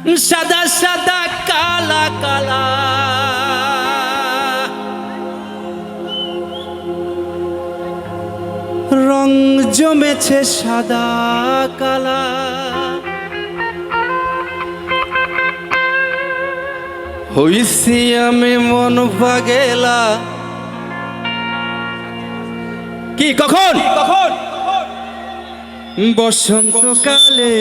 সাদা সাদা কালা কালা রং জমেছে সাদা কালা হইছি আমি মন পাগেলা কি কখন কখন বসন্তকালে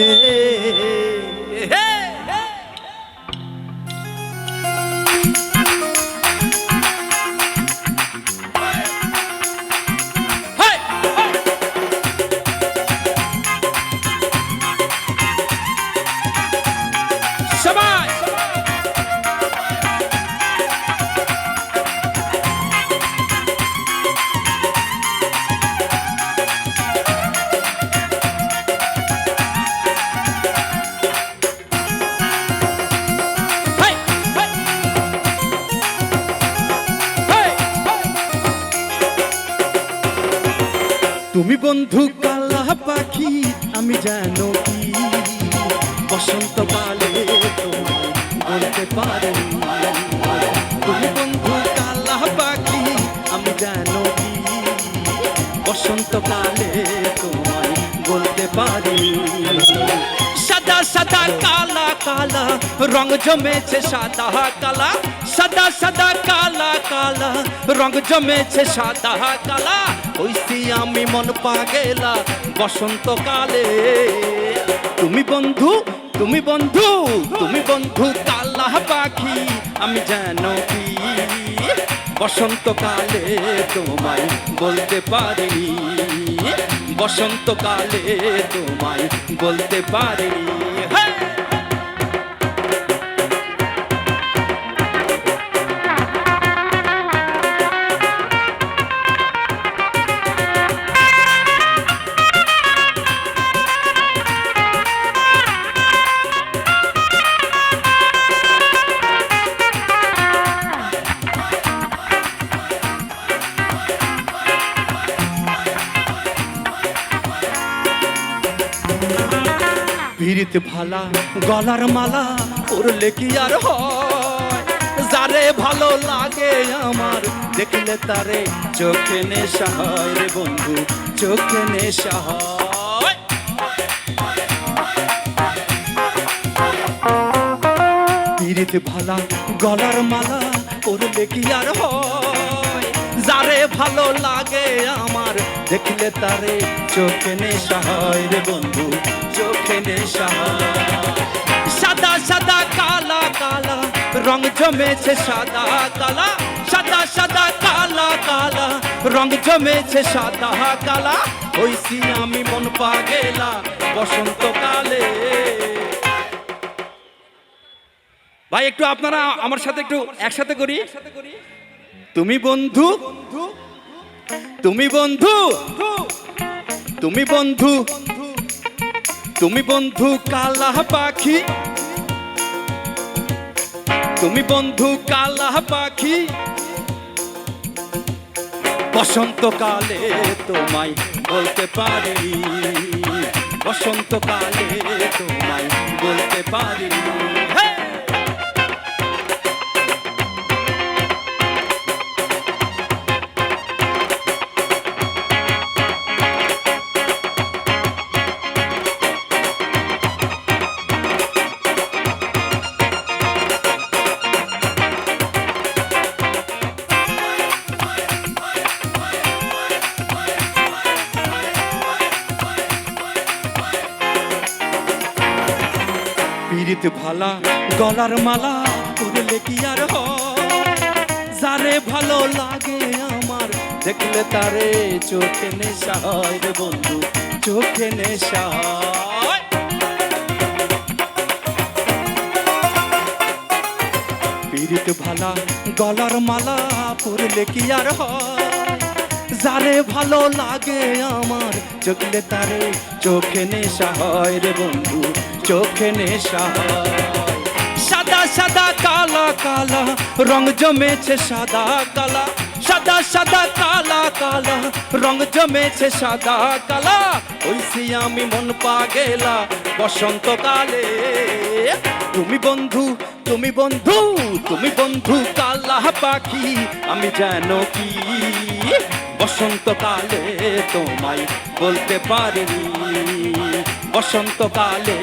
তুমি বন্ধু কালা পাখি আমি জানো কি বসন্তকালে তোমায় বলতে পারি তুমি বন্ধু কালা পাখি আমি জানো কি বসন্তকালে তোমায় বলতে পারি সাদা সাদা কালা কালা রং জমেছে সাদা কালা সাদা সাদা কালা কালা রং জমেছে সাদা কালা হইছি আমি মন পাগেলা বসন্তকালে তুমি বন্ধু তুমি বন্ধু তুমি বন্ধু কালা পাখি আমি জানো কি বসন্তকালে তোমায় বলতে পারি বসন্তকালে তোমায় বলতে পারি পিরিত ভালা গলার মালা পরলে কি আর হয় যারে ভালো লাগে আমার দেখলে তারে চোখে নেশা হয় রে বন্ধু চোখে নেশা হয় পিরিত ভালা গলার মালা পরলে কি আর হয় যারে ভালো লাগে আমার দেখলে তারে চোখে নেশা হয় রে বন্ধু চোখে নেশা সাদা সাদা কালা কালা রং জমেছে সাদা কালা সাদা সাদা কালা কালা রং জমেছে সাদা কালা হইছি আমি মন পাগেলা বসন্তকালে ভাই একটু আপনারা আমার সাথে একটু একসাথে করি তুমি বন্ধু তুমি বন্ধু তুমি বন্ধু তুমি বন্ধু কালা পাখি তুমি বন্ধু কালা পাখি বসন্তকালে তোমায় বলতে পারি বসন্তকালে তোমায় বলতে পারি পিরিত ভালা গলার মালা পরলে কি আর হয় যারে ভালো লাগে আমার দেখলে তারে চোখে নেশা হয় রে বন্ধু চোখে নেশা হয় পিরিত ভালা গলার মালা পরলে কি আর হয় যারে ভালো লাগে আমার চোখলে তারে চোখে নেশা হয় রে বন্ধু চোখে নেশা সাদা সাদা কালা কালা রং জমেছে সাদা কালা সাদা সাদা কালা কালা রং জমেছে সাদা কালা হইছি আমি মন পাগেলা বসন্তকালে তুমি বন্ধু, তুমি বন্ধু, তুমি বন্ধু কালা পাখি, আমি যেন কি বসন্তকালে তোমায় বলতে পারিনি, বসন্তকালে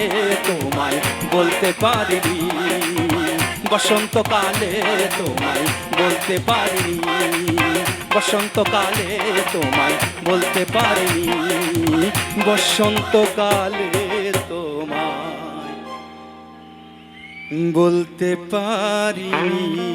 তোমায় বলতে পারিনি, বসন্তকালে তোমায় বলতে পারিনি, বসন্তকালে তোমায় বলতে পারিনি, বসন্তকালে তোমায় বলতে পারিনি।